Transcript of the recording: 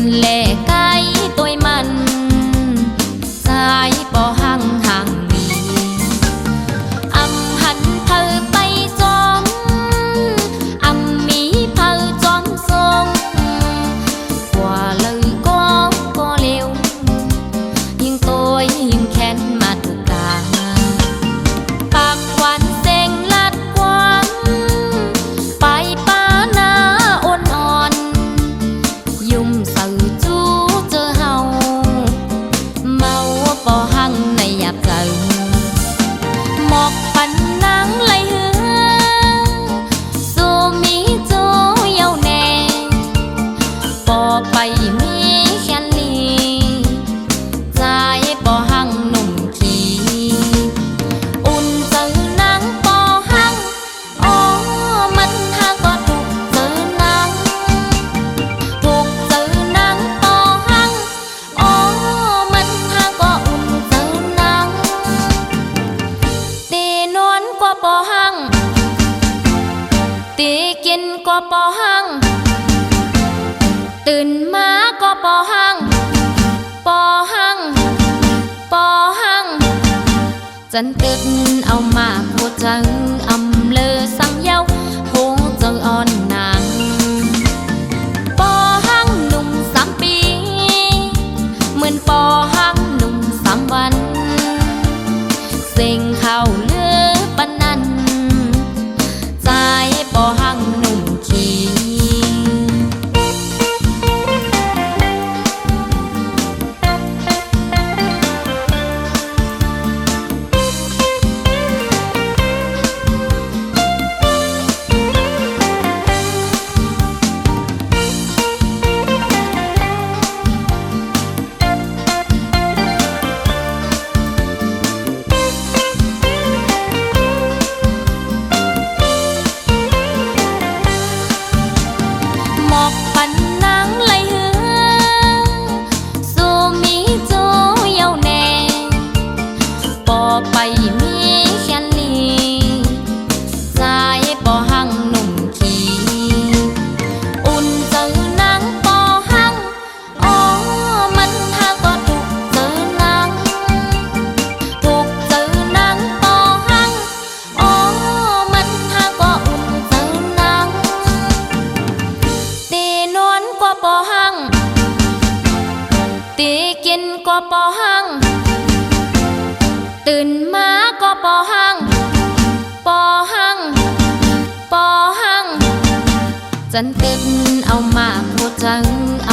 gần lẻ cái tôi mặn dài bỏ hàng mì âm hẳn thơ bay gióm âm mí thơ gióm sông quả lời có liều nhưng tôi nhưng khen màถูกกาปากหวานเซ็งลัดกวางไปป้านาอ่อนยุ่มสื่อจูเจอเฮาเมาปอหังในหยาบเกินหมอกปันนางไหลเหือสู่มีจูเยาแน่ปอไปมีแค่นี้ใจปอหังหนุ่มขี้อุ่นเจอนางปอหังอ๋อมันหางก็ถูกเจอนางถูกเจอนางปอหังอ๋อมันหางก็อุ่นเจอนางตีนวลก็ปอหังตีกินก็ปอหังตื่นมาก็ปอหังปอหังปอหังจันตึกเอามาโคจังอำเลอสังเย้าโหงเจออ่อนนางปอหังหนุ่ม3 ปีเหมือนปอหังหนุ่ม3 วันเสียงข่าวลือปานนั้นใจปอหังหนุ่มขี้หมอกปันนางไหลเหือสู่มีจูเยาแน่ปอไปมีแค่นี้ใจปอหังหนุ่มขี้อุ่นเจอนางปอหังอ๋อมันหางก็ถูกเจอนางถูกเจอนางปอหังอ๋อมันหางก็อุ่นเจอนางตีนวลก็ปอหังตีกินก็ปอหังตื่นมาก็ปอหังปอหังปอหังจันตึกเอามาโคจังอ